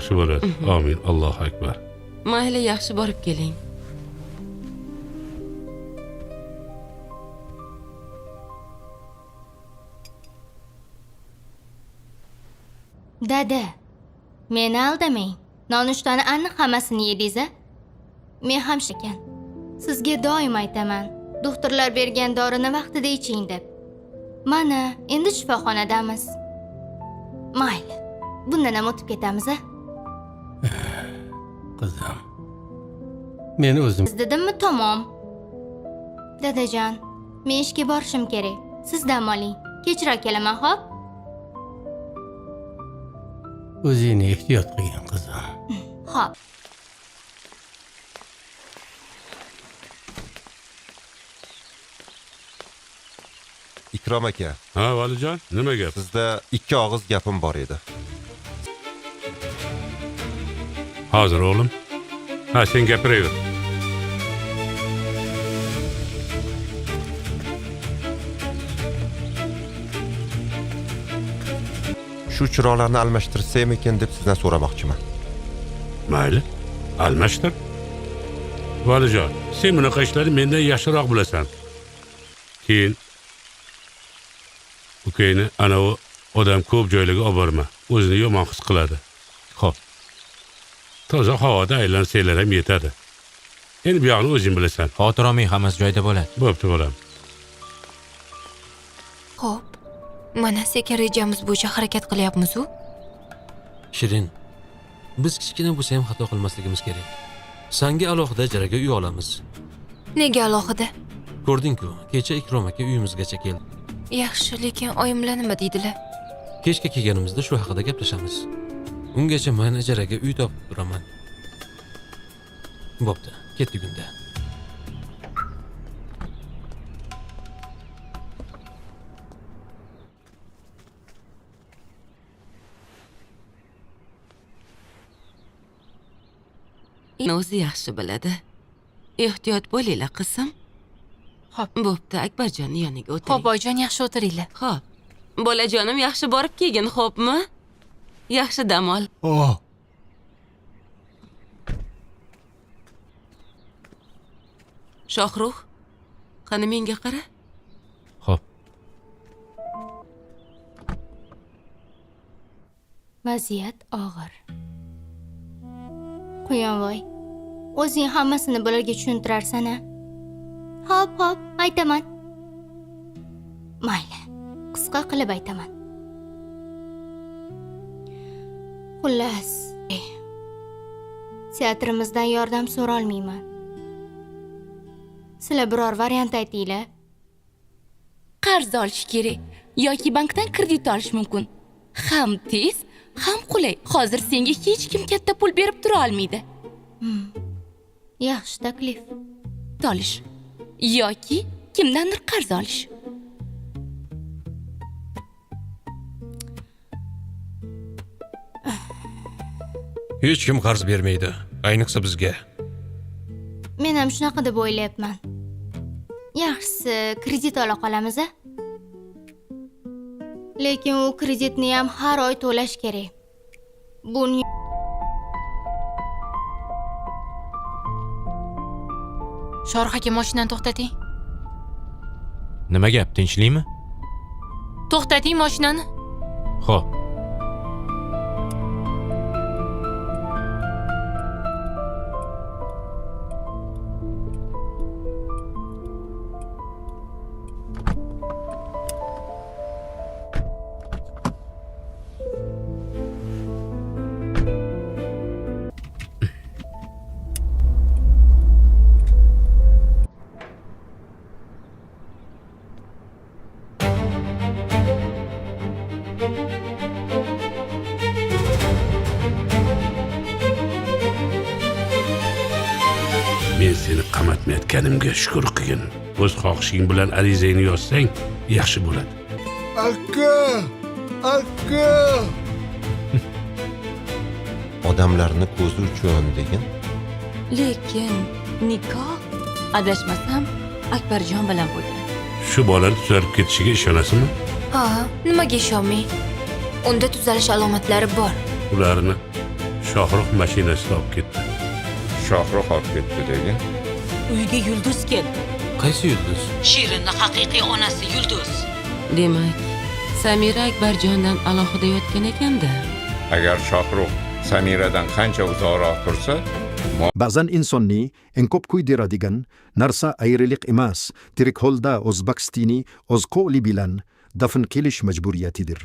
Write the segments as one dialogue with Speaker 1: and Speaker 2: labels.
Speaker 1: yaxshi bo'ladi. Amin. Allohu akbar.
Speaker 2: Mayli, yaxshi borib keling.
Speaker 3: Dada, meni aldamang. Nonushtani aniq hammasini yedingiz-a? Men ham ekan. Sizga doim aytaman, doktorlar bergan dorini vaqtida iching deb. Mana, endi shifoxonadamiz. Mayli. Bundan ham o'tib ketamiz-a?
Speaker 4: Qizim. Men o'zim
Speaker 3: Dedimmi, tamom. Dadajon, men ishga borishim kerak. Siz dam oling. Kechroq kelaman, xo'p?
Speaker 4: o'zingni ehtiyot qilgin qizim.
Speaker 3: Xo'p.
Speaker 5: Ikrom aka,
Speaker 1: Ha, Valijon, nima gap?
Speaker 5: sizda 2 og'iz gapim bor edi.
Speaker 1: Hozir o'g'lim. Ha, sen gapiraver.
Speaker 5: Shu chiroqlarni almashtirsam ekan deb sizdan so'ramoqchiman.
Speaker 1: Mayli. Almashtir. Valijon, sen bunaqa ishlarni mendan yaxshiroq bilasan. Keyin ukangni ana u odam ko'p joylarga olib borma. O'zini yomon his qiladi. Xo'p. Toza havoda aylansanglar ham yetadi. Endi bu yoqni o'zing bilasan.
Speaker 6: Xavotir olmang, hammasi joyida bo'ladi.
Speaker 1: Bo'pti, bolam.
Speaker 7: Xo'p, mana sekin rejamiz bo'yicha harakat qilyapmiz-ku.
Speaker 8: Shirin, biz kichkina bo'lsa ham xato qilmasligimiz kerak. Senga alohida ijaraga uy olamiz.
Speaker 7: Nega alohida?
Speaker 8: Ko'rding-ku, kecha Ikrom aka uyimizgacha keldi.
Speaker 7: Yaxshi, lekin oyimlar nima deydilar?
Speaker 8: Kechga kelganimizda shu haqida gaplashamiz. Ungacha men ijaraga uy topib turaman. Bo'pti, ketdik unda.
Speaker 2: O'zi yaxshi biladi. Ehtiyot bo'linglar, qizim.
Speaker 7: Xo'p.
Speaker 2: Bo'pti, Akbarjonning yoniga o'tiring.
Speaker 7: Xo'p, oyijon, yaxshi o'tiringlar.
Speaker 2: Xo'p. Bolajonim yaxshi borib kelgin, xo'pmi? Yaxshi dam ol.
Speaker 4: Oh,
Speaker 2: Shohruh, qani menga qara.
Speaker 6: Xo'p.
Speaker 3: Vaziyat og'ir. Quyonvoy, o'zing hammasini bularga tushuntirarsan-a? Hop, aytaman. Mayli, qisqa qilib aytaman. Xullas, teatrimizdan yordam so'rolmayman. Sizlar biror variant aytinglar.
Speaker 9: Qarz olish kerak yoki bankdan kredit olish mumkin. Ham tez, ham qulay. Hozir senga hech kim katta pul berib tura olmaydi.
Speaker 3: Yaxshi taklif.
Speaker 9: Olish yoki kimdandir qarz olish.
Speaker 8: Hech kim qarz bermaydi, ayniqsa bizga.
Speaker 3: Men ham shunaqa deb o'ylayapman. Yaxshisi, kredit ola qolamiz-a? Lekin u kreditni ham har oy to'lash kerak. Buni
Speaker 7: Shohrux aka, mashinani to'xtating.
Speaker 6: Nima gap, tinchlikmi?
Speaker 7: To'xtating mashinani.
Speaker 6: Xo'p.
Speaker 1: Men seni qamatmayotganimga shukr qilgin. O'z xohishing bilan arizangni yozsang, yaxshi bo'ladi.
Speaker 4: Aka!
Speaker 5: Odamlarni ko'zi uchun degan.
Speaker 9: Lekin nikoh adashmasam Akbarjon bilan bo'lgan.
Speaker 1: Shu bolani tuzalib ketishiga ishonasizmi?
Speaker 7: Ha, nimaga ishonmay? Unda tuzalish alomatlari bor.
Speaker 1: Ularni Shohrux mashinasida olib ketdi.
Speaker 5: Shohrux olib ketdi degin.
Speaker 10: Uyga Yulduz keldi.
Speaker 8: Qaysi yulduz?
Speaker 10: Shirinning haqiqiy onasi Yulduz.
Speaker 2: Demak, Samira Akbarjondan alohida yotgan ekanda.
Speaker 5: Agar Shohrux Samiradan qancha uzoqroq tursa,
Speaker 11: Ba'zan insonni eng ko'p kuydiradigan narsa ayriliq emas, tirik holda o'z bakstini o'z qo'li bilan dafn qilish majburiyatidir.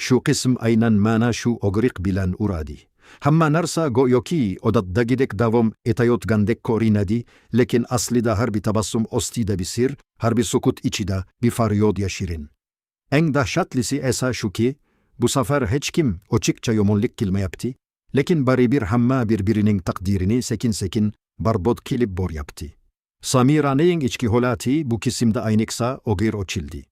Speaker 11: Shu qism aynan mana shu og'riq bilan uradi. Hamma narsa go'yoki odatdagidek davom etayotgandek ko'rinadi, lekin aslida har bir tabassum ostida bir sir, har bir sukut ichida bir faryod yashirin. Eng dahshatlisi esa shuki, bu safar hech kim ochiqcha yomonlik qilmayapti, lekin baribir hamma bir-birining taqdirini sekin-sekin barbod qilib boryapti. Samiraning ichki holati bu qismda ayniqsa og'ir ochildi.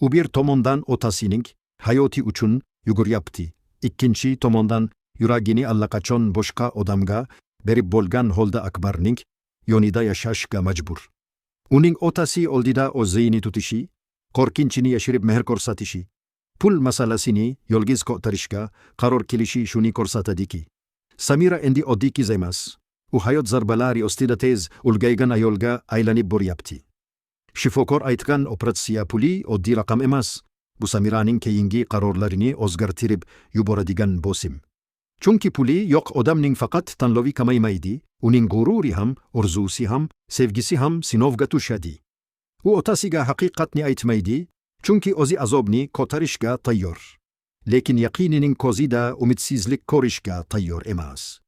Speaker 11: U bir tomondan otasining hayoti uchun yuguryapti, ikkinchi tomondan yuragini allaqachon boshqa odamga berib bo'lgan holda Akbarning yonida yashashga majbur. Uning otasi oldida o'zini tutishi, qo'rqinchini yashirib mehr ko'rsatishi, pul masalasini yolg'iz ko'tarishga qaror qilishi shuni ko'rsatadiki, Samira endi oddiy qiz emas, u hayot zarbalari ostida tez ulg'aygan ayolga aylanib boryapti. Shifokor aytgan operatsiya puli oddiy raqam emas, bu Samiraning keyingi qarorlarini o'zgartirib yuboradigan bosim. Chunki puli yo'q odamning faqat tanlovi kamaymaydi, uning g'ururi ham, orzusi ham, sevgisi ham sinovga tushadi. U otasiga haqiqatni aytmaydi, chunki o'zi azobni ko'tarishga tayyor. Lekin yaqinining ko'zida umidsizlik ko'rishga tayyor emas.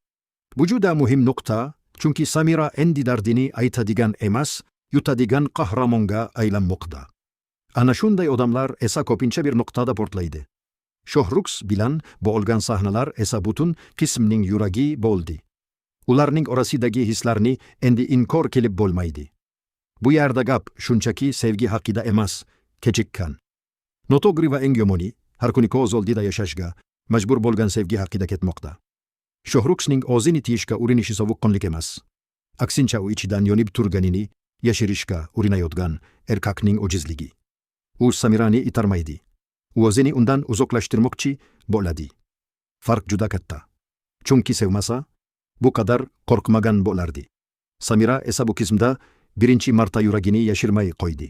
Speaker 11: Bu juda muhim nuqta, chunki Samira endi dardini aytadigan emas, yutadigan qahramonga aylanmoqda. Ana shunday odamlar esa ko'pincha bir nuqtada portlaydi. Shohrux bilan bo'lgan sahnalar esa butun qismning yuragi bo'ldi. Ularning orasidagi hislarni endi inkor qilib bo'lmaydi. Bu yerda gap shunchaki sevgi haqida emas, kechikkan. Noto'g'ri va eng yomoni, har kuni ko'z oldida yashashga majbur bo'lgan sevgi haqida ketmoqda. Shohruxning o'zini tiyishga urinishi sovuqqonlik emas. Aksincha u ichidan yonib turganini yashirishga urinayotgan erkakning ojizligi. U Samirani itarmaydi. U o'zini undan uzoqlashtirmoqchi bo'ladi. Farq juda katta. Chunki sevmasa, bu qadar qo'rqmagan bo'lardi. Samira esa bu qismda birinchi marta yuragini yashirmay qo'ydi.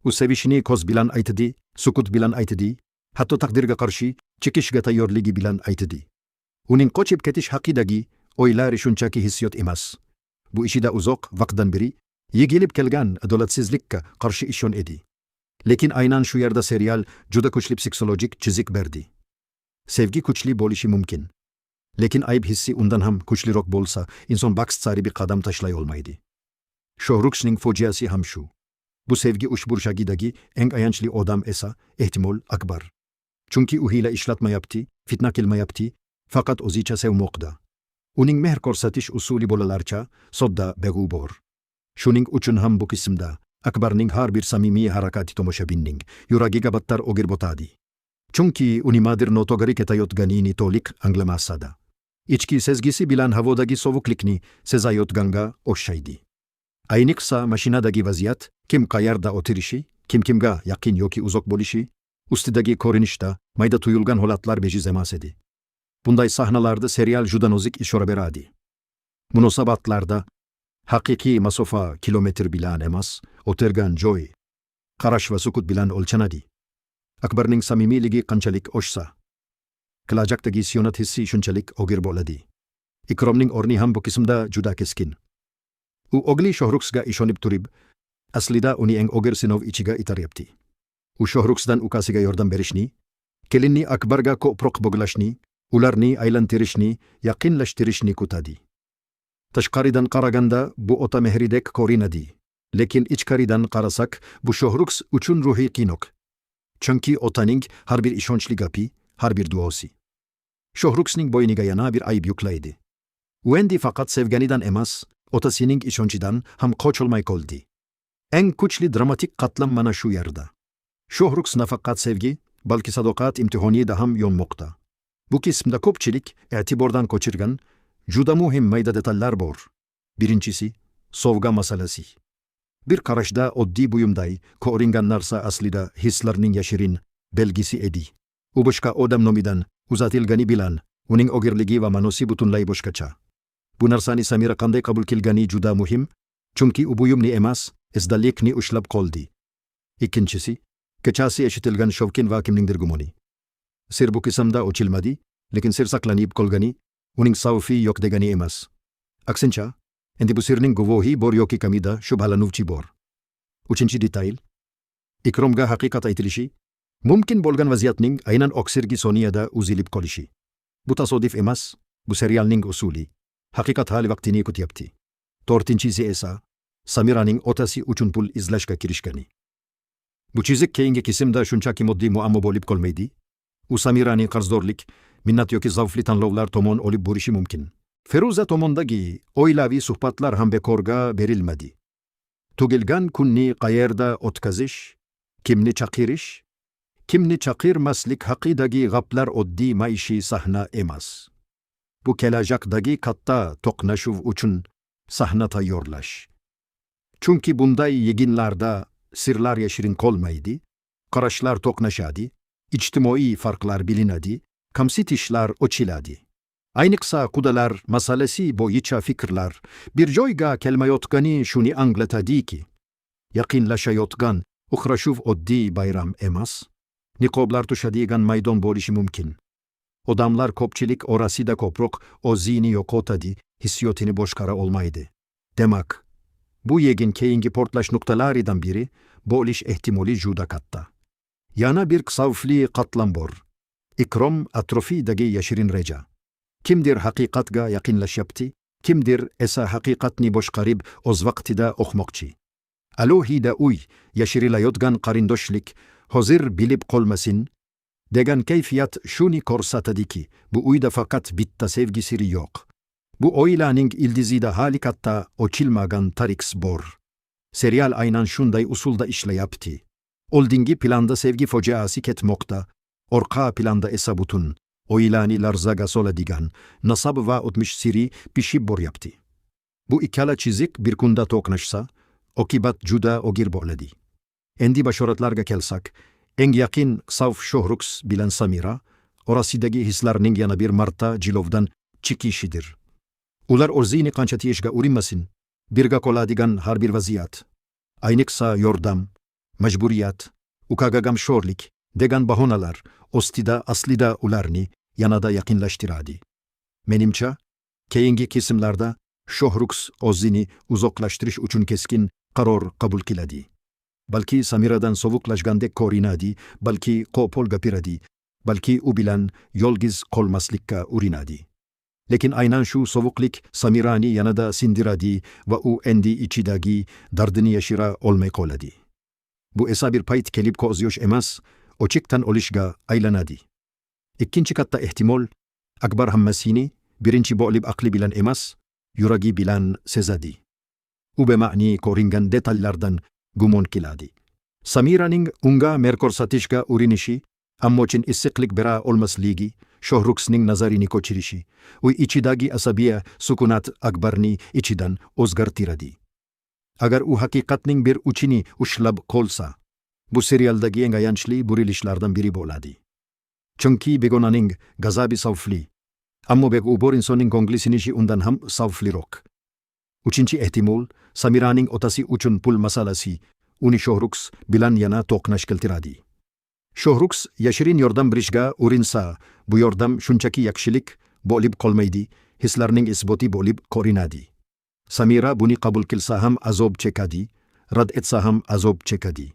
Speaker 11: U sevishini ko'z bilan aytdi, sukut bilan aytdi, hatto taqdirga qarshi chiqishga tayyorligi bilan aytdi. Uning qochib ketish haqidagi o'ylari shunchaki hissiyot emas. Bu ishida uzoq vaqtdan beri yigilib kelgan adolatsizlikka qarshi ishon edi. Lekin aynan shu yerda serial juda kuchli psixologik chiziq berdi. Sevgi kuchli bo'lishi mumkin. Lekin ayb hissi undan ham kuchliroq bo'lsa, inson bahs sari bir qadam tashlay olmaydi. Shohruxning fojiasi ham shu. Bu sevgi ushburshagidagi eng ayanchli odam esa ehtimol Akbar. Chunki u hiyla ishlatmayapti, fitna qilmayapti, faqat o'zicha sevmoqda. Uning mehr ko'rsatish usuli bolalarcha sodda beg'ubor. Shuning uchun ham bu qismda Akbarning har bir samimiy harakati tomoshabinning yuragiga battar o'gir botadi. Chunki u nimadir noto'g'ri ketayotganini to'liq anglamasada. Ichki sezgisi bilan havodagi sovuqlikni sezayotganga o'xshaydi. Ayniqsa mashinadagi vaziyat, kim qayerda o'tirishi, kimga yaqin yoki uzoq bo'lishi, ustidagi ko'rinishda mayda tuyulgan holatlar bejiz emas edi. Bunday sahnalarda serial juda nozik ishora beradi. Munosabatlarda haqiqiy masofa kilometr bilan emas, o'tirgan joy, qarash va sukut bilan o'lchanadi. Akbarning samimiyligi qanchalik oshsa, kelajakdagi siyonat hissi shunchalik og'ir bo'ladi. Ikromning o'rni ham bu qismda juda keskin. U o'g'li Shohruxga ishonib turib, aslida uni eng og'ir sinov ichiga itaryapti. U Shohruxdan ukasiga yordam berishni, kelinni Akbarga ko'proq bog'lashni, ularni aylantirishni, yaqinlashtirishni kutadi. Tashqaridan qaraganda bu ota mehridek ko'rinadi, lekin ichkaridan qarasak, bu Shohrux uchun ruhiy qiynoq. Chunki otaning har bir ishonchli gapi, har bir duosi. Shohruxning bo'yniga yana bir ayb yuklaydi. U endi faqat sevganidan emas, otasining ishonchidan ham qocholmay qoldi. Eng kuchli dramatik qatlam mana shu yerda. Shohrux nafaqat sevgi, balki sadoqat imtihonida ham yonmoqda. Bu qismda ko'pchilik e'tibordan qochirgan juda muhim mayda detallar bor. Birinchisi, sovg'a masalasi. Bir qarashda oddiy buyumday ko'ringan narsa aslida hislarning yashirin belgisi edi. U boshqa odam nomidan uzatilgani bilan uning ogirligi va ma'nosi butunlay boshqacha. Bu narsani Samira qanday qabul qilgani juda muhim, chunki u buyumni emas, esdalikni ushlab qoldi. Ikkinchisi, kechasi eshitilgan shovqin va kimningdir gumoni. Sir bu qismda ochilmadi, lekin sir saqlanib qolgani uning savfi yo'q degani emas. Aksincha, endi bu sirning guvohi bor yoki kamida shubhalanuvchi bor. Uchinchi detayl, Ikromga haqiqat aytilishi, mumkin bo'lgan vaziyatning aynan oksirgi soniyada uzilib qolishi. Bu tasodif emas, bu serialning usuli. Haqiqat hali vaqtini kutyapti. To'rtinchisi esa Samiraning otasi uchun pul izlashga kirishgani. Bu chiziq keyingi qismda shunchaki moddiy muammo bo'lib qolmaydi. U Samiraning qarzdorlik, minnat yoki zavfli tanlovlar tomon olib borishi mumkin. Feruza tomondagi oilaviy suhbatlar ham bekorga berilmadi. Tugilgan kunni qayerda o'tkazish, kimni chaqirish, kimni chaqirmaslik haqidagi g'aplar oddiy maishiy sahna emas. Bu kelajakdagi katta to'qnashuv uchun sahna tayyorlash. Chunki bunday yig'inlarda sirlar yashirin qolmaydi, qarashlar to'qnashadi, ijtimoiy farqlar bilinadi, kamsitishlar ochiladi. Ayniqsa qudalar masalasi bo'yicha fikrlar bir joyga kelmayotgani shuni anglatadiki, yaqinlashayotgan uchrashuv oddiy bayram emas, niqoblar tushadigan maydon bo'lishi mumkin. Odamlar ko'pchilik orasida ko'proq o'zini yo'qotadi, hissiyotini boshqara olmaydi. Demak, bu yegin keyingi portlash nuqtalaridan biri bo'lish ehtimoli juda katta. Yana bir savfli qatlam bor. Ikrom atrofidagi yashirin reja. Kimdir haqiqatga yaqinlashyapti, kimdir esa haqiqatni boshqarib o'z vaqtida o'qmoqchi. Alohida uy, yashirilayotgan qarindoshlik hozir bilib qolmasin degan kayfiyat shuni ko'rsatadiki, bu uyda faqat bitta sevgi siri yo'q. Bu oilaning ildizida hali katta ochilmagan tariks bor. Serial aynan shunday usulda ishlayapti. Oldingi planda sevgi fojiasi ketmoqda, orqa planda esa butun oilani larzaga soladigan nasab va o'tmish siri pishib boryapti. Bu ikkala chiziq bir kunda to'qnashsa, oqibat juda og'ir bo'ladi. Endi bashoratlarga kelsak, eng yaqin Savf Shohrux bilan Samira orasidagi hislarning yana bir marta jilovdan chiqishidir. Ular o'zini qancha tiyishga urinmasin, birga qoladigan har bir vaziyat, ayniqsa yordam, majburiyat, ukagagamsho'rlik degan bahonalar ostida aslida ularni yanada yaqinlashtiradi. Menimcha, keyingi qismlarda Shohrux o'zini uzoqlashtirish uchun keskin qaror qabul qiladi. Balki Samiradan sovuqlashgandek ko'rinadi, balki qo'pol gapiradi, balki u bilan yolg'iz qolmaslikka urinadi. Lekin aynan shu sovuqlik Samirani yanada sindiradi va u endi ichidagi dardini yashira olmay qoladi. Bu esa bir payt kelib ko'z yosh emas, ochiqdan olishga aylanadi. Ikkinchi katta ehtimol, Akbar hammasini birinchi bo'lib aqli bilan emas, yuragi bilan sezadi. U bema'ni ko'ringan detallardan gumon qiladi. Samiraning unga mer ko'rsatishga urinishi, ammo chin issiqlik bera olmasligi, Shohruxning nazarini ko'chirishi, uy ichidagi asabiya sukunat Akbarni ichidan o'zgartiradi. Agar u haqiqatning bir uchini ushlab qolsa, bu serialdagi eng ayanchli burilishlardan biri bo'ladi. Chunki begonaning gazabi savfli, ammo beg'ubor insonning ko'ngli sinishi undan ham savfliroq. Uchinchi ehtimol, Samiraning otasi uchun pul masalasi uni Shohrux bilan yana to'qnash keltiradi. Shohrux yashirin yordam berishga urinsa, bu yordam shunchaki yaxshilik bo'lib qolmaydi, hislarning isboti bo'lib ko'rinadi. Samira buni qabul qilsa ham azob chekadi, rad etsa ham azob chekadi.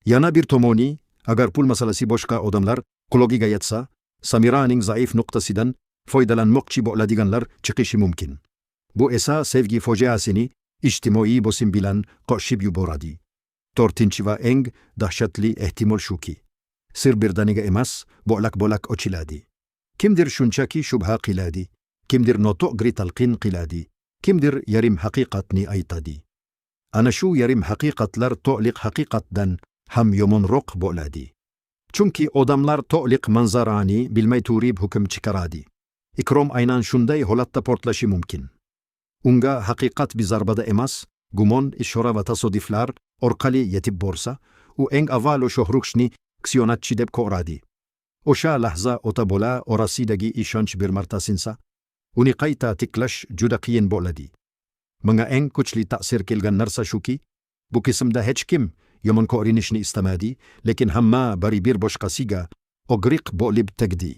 Speaker 11: Yana bir tomoni, agar pul masalasi boshqa odamlar quloqiga yetsa, Samiraning zaif nuqtasidan foydalanmoqchi bo'ladiganlar chiqishi mumkin. Bu esa sevgi fojiasini ijtimoiy bosim bilan qo'shib yuboradi. To'rtinchi va eng dahshatli ehtimol shuki, sir birdaniga emas, bo'lak-bo'lak ochiladi. Kimdir shunchaki shubha qiladi, kimdir noto'g'ri talqin qiladi, kimdir yarim haqiqatni aytadi. Ana shu yarim haqiqatlar to'liq haqiqatdan ham yomonroq bo'ladi. Chunki odamlar to'liq manzarani bilmay turib hukm chiqaradi. Ikrom aynan shunday holatda portlashi mumkin. Unga haqiqat bir zarbada emas, gumon, ishora va tasodiflar orqali yetib borsa, u eng avvalo Shohruxni ksiyonatchi deb ko'radi. o'sha lahza o'ta bo'la orasidagi ishonch bir martasinsa uni qayta tiklash juda qiyin bo'ladi. Menga eng kuchli ta'sir kelgan narsa shuki, bu qismda hech kim yomon ko'rinishni istamadi, lekin hamma bir boshqasiga og'riq bo'lib tegdi.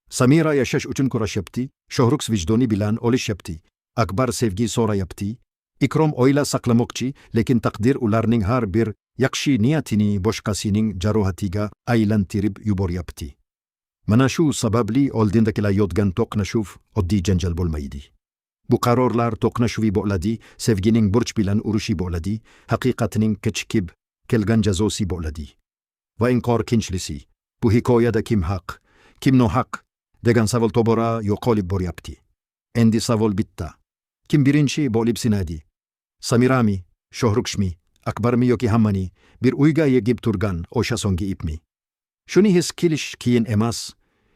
Speaker 11: Samira yashash uchun kurashyapti, Shohrux vijdoni bilan o'lishyapti, Akbar sevgi so'rayapti, Ikrom oila saqlamoqchi, lekin taqdir ularning har bir yaxshi niyatini boshqasining jarohatiga aylantirib yuboryapti. Mana shu sababli oldinda kelayotgan to'qnashuv oddiy janjal bo'lmaydi. Bu qarorlar to'qnashuvi bo'ladi, sevgining burch bilan urushi bo'ladi, haqiqatning kechikib kelgan jazosi bo'ladi. Va eng qo'rqinchlisi, bu hikoyada kim haq, kim nohaq degan savol tobora yo'qolib boryapti. Endi savol bitta. Kim birinchi bo'lib sinadi? Samirami, Shohruxmi, Akbarmi yoki hammani bir uyga yegib turgan o'sha so'nggi ipmi? Shuni his qilish qiyin emas.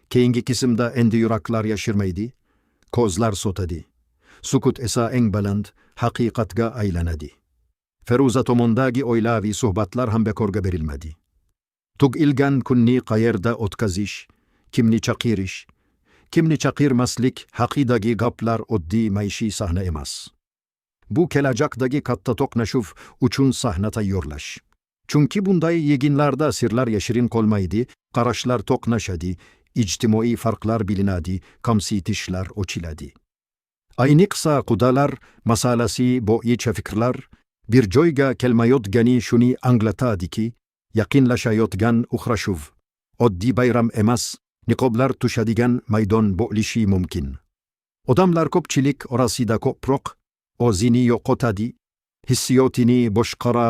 Speaker 11: Keyingi qismda endi yuraklar yashirmaydi, ko'zlar sotadi. Sukut esa eng baland haqiqatga aylanadi. Feruza tomondagi oilaviy suhbatlar ham bekorga berilmadi. Tug'ilgan kunni qayerda o'tkazish, kimni chaqirish, kimni chaqirmaslik haqidagi gaplar oddiy maishiy sahna emas. Bu kelajakdagi katta to'qnashuv uchun sahna tayyorlash. Chunki bunday yeginlarda sirlar yashirin qolmaydi, qarashlar to'qnashadi, ijtimoiy farqlar bilinadi, kamsitishlar ochiladi. Ayniqsa qudalar masalasi bo'yicha fikrlar bir joyga kelmayotgani shuni anglatadiki, yaqinlashayotgan uchrashuv oddiy bayram emas, niqoblar tushadigan maydon bo'lishi mumkin. Odamlar ko'pchilik orasida ko'proq o'zini yo'qotadi, hissiyotini boshqara